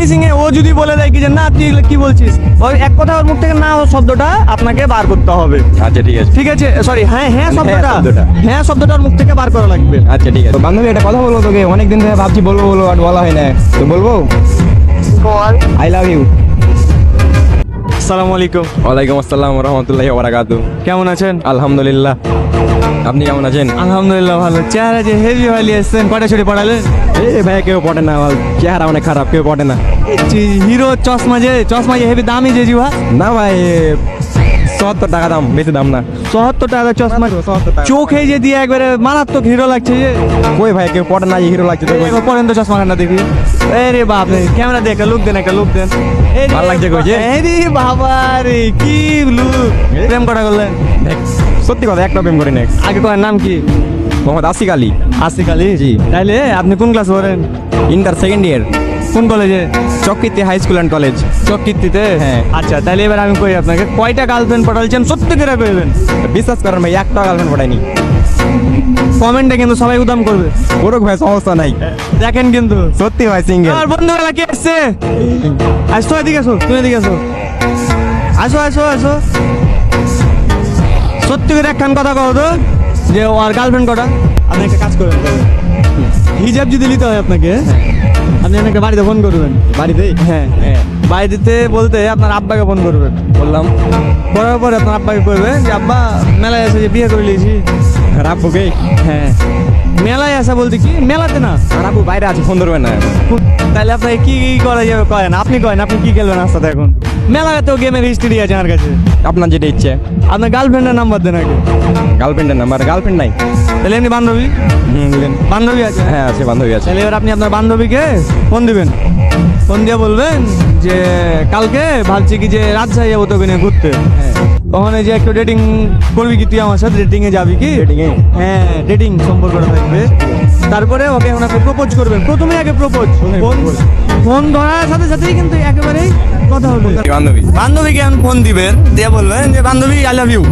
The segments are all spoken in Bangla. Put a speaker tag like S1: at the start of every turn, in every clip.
S1: ফিনিশিং এ ও যদি বলে দেয় কি যে না তুই এগুলো কি বলছিস, ওই এক কথা ওর মুখ থেকে না ও শব্দটা আপনাকে বার করতে হবে।
S2: আচ্ছা ঠিক আছে।
S1: ঠিক আছে, সরি হ্যাঁ হ্যাঁ শব্দটা,
S2: শব্দটা।
S1: হ্যাঁ শব্দটা ওর মুখ থেকে বার করা লাগবে।
S2: আচ্ছা ঠিক আছে।
S3: বান্ধবী একটা কথা বলবো তোকে, অনেকদিন ধরে ভাবছি বলবো বলবো আর বলা হয় না, তো বলবো
S4: বল।
S3: I love you.
S1: আসসালামু আলাইকুম,
S2: ওয়ালাইকুম আসসালাম রহমতুল্লাহি ওয়া বারাকাতুহু।
S1: কেমন আছেন?
S2: আলহামদুলিল্লাহ, আপনি কেমন আছেন?
S1: আলহামদুলিল্লাহ ভালো। চেহারা যে হেভি ভালি এসছেন, কটা ছুটি পড়ালেন?
S2: এই ভাই কেউ পড়ে না, চেহারা অনেক খারাপ, কেউ পড়ে না।
S1: হিরো চশমা যে হেভি দামি যে জিভা,
S2: না ভাই ৭০ টাকা দাম, বেশি দাম না।
S1: ৭০ টাকা চশমা,
S2: ৭০ টাকা।
S1: চোখে যে দিয়ে একবারে মারাত্মক হিরো লাগছে যে।
S2: কই ভাই কেউ পড়ে না, এই হিরো লাগছে তো।
S1: এবার পরেন তো চশমা খানা দেখি। রে বাপ রে, ক্যামেরা দিয়ে একটা লুক দেন, একটা লুক দেন।
S2: ভাল লাগছে কইছে?
S1: রে বাবা রে, কি লুক! প্রেম কটা করলেন?
S2: দেখ, সত্যি কথা একটা প্রেম করি না।
S1: আগে কয়ের নাম কি?
S2: মোহাম্মদ আসিক আলী।
S1: আসিক আলী।
S2: জি।
S1: তাইলে আপনি কোন ক্লাস পড়েন?
S2: ইন্টার সেকেন্ড ইয়ার,
S1: কোন কলেজে?
S2: চক্রীতে হাই স্কুল অ্যান্ড কলেজ।
S1: চকৃতিতে?
S2: হ্যাঁ।
S1: আচ্ছা, তাইলে এবার আমি কই আপনাকে, কয়টা গার্লফ্রেন্ড পটালছেন সত্যি করে কইবেন।
S2: বিশ্বাস করেন ভাই, একটা গার্লফ্রেন্ড পড়াইনি।
S1: কমেন্টে কিন্তু সবাই উদাম করবে,
S2: করুক ভাই, সমস্যা নাই।
S1: দেখেন কিন্তু।
S2: সত্যি ভাই সিঙ্গেল।
S1: আমার বন্ধুরা কে আসছে? আসো এদিকে, আসো তুমি এদিকে আসো, আসো আসো আসো। সত্যি করে একখান কথা কও তো, যে ও আর গার্লফ্রেন্ড কটা? আপনি একটা কাজ করবেন, হিজাব যদি নিতে হয় আপনাকে, আপনি একটা বাড়িতে ফোন করবেন।
S2: বাড়িতে?
S1: হ্যাঁ,
S2: হ্যাঁ
S1: বাড়িতে বলতে আপনার আব্বাকে ফোন করবেন।
S2: বললাম।
S1: করার পরে আপনার আব্বাকে করবেন যে আব্বা মেলায় এসে যে বিয়ে করে নিয়েছি।
S2: রাব্বুকে?
S1: হ্যাঁ, মেলায় আসা বলতে কি, মেলাতে না,
S2: রাব্বু বাইরে আছে, ফোন ধরবে না।
S1: তাহলে আপনাকে কি কি করা যাবে কয়েন, আপনি কয়েন আপনি কি খেলবেন রাস্তাতে এখন? মেলাতেও গেমের হিস্ট্রি আছে আমার কাছে।
S2: আপনার যেটা ইচ্ছে।
S1: আপনার গার্লফ্রেন্ডের নাম্বার দেন আগে।
S2: গার্লফ্রেন্ডের নাম্বার? গার্লফ্রেন্ড নাই।
S1: তাহলে এমনি বান্ধবী?
S2: দিলেন।
S1: বান্ধবী আছে?
S2: হ্যাঁ আছে, বান্ধবী আছে।
S1: তাহলে এবার আপনি আপনার বান্ধবীকে ফোন দিবেন, ফোন দিয়ে বলবেন যে কালকে ভাবছি কি যে রাজশাহী যাবো তোকে নিয়ে ঘুরতে।
S2: হ্যাঁ।
S1: ওখানে যে একটু ডেটিং করবি কি, তুই আমার সাথে ডেটিং এ যাবি কি?
S2: Dating এ?
S1: হ্যাঁ, ডেটিং সম্পর্কটা থাকবে। তারপরে ওকে এখন আপনি প্রপোজ করবেন, প্রথমে আগে প্রপোজ। ফোন ধরার সাথে সাথেই কিন্তু একেবারেই কথা হবে।
S2: বান্ধবী?
S1: বান্ধবীকে এখন ফোন দিবেন, দিয়ে বলবেন যে বান্ধবী আই লাভ ইউ।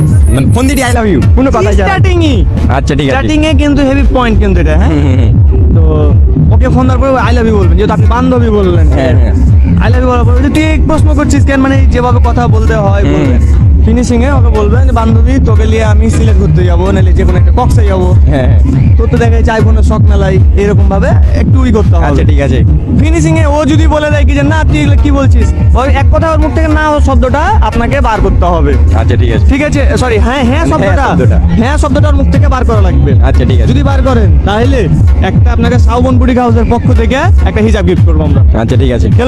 S2: ফোন দিদি আই লাভ ইউ, কোনো কথা যায় না।
S1: স্টার্টিংই,
S2: আচ্ছা ঠিক আছে।
S1: স্টার্টিং এ কিন্তু হেভি পয়েন্ট কিন্তু এটা। হ্যাঁ,
S2: হুম, হুম, হুম।
S1: তো ওকে ফোন দেওয়ার পরে আই লাভ ইউ বলবেন, যেহেতু আপনি বান্ধবী বললেন।
S2: হ্যাঁ, হ্যাঁ।
S1: আই লাভ ইউ বলার পরে তুই এক প্রশ্ন করছিস কেন, মানে যেভাবে কথা বলতে হয় বলবেন। ফিনিশিং এ ওকে বলবেন যে বান্ধবী তোকে নিয়ে আমি সিলেট ঘুরতে যাবো, নাহলে যে কোনো একটা কক্সে যাবো।
S2: হ্যাঁ।
S1: তোর তো দেখা যায় কোনো শখ মেলাই, এরকম ভাবে একটু করতে হবে।
S2: আচ্ছা ঠিক আছে।
S1: ফিনিশিং এ ও যদি বলে দেয় কি যে না তুই এগুলো কি বলছিস, ওই এক কথা ওর মুখ থেকে না ও শব্দটা আপনাকে বার করতে হবে।
S2: আচ্ছা ঠিক আছে।
S1: ঠিক আছে, সরি হ্যাঁ হ্যাঁ শব্দটা,
S2: শব্দটা।
S1: হ্যাঁ শব্দটা ওর মুখ থেকে বার করা লাগবে।
S2: আচ্ছা ঠিক আছে।
S1: যদি বার করেন তাহলে একটা আপনাকে সাউবন বুটিক হাউসের পক্ষ থেকে একটা হিজাব গিফট করবো আমরা।
S2: আচ্ছা ঠিক আছে।
S1: খেলবেন?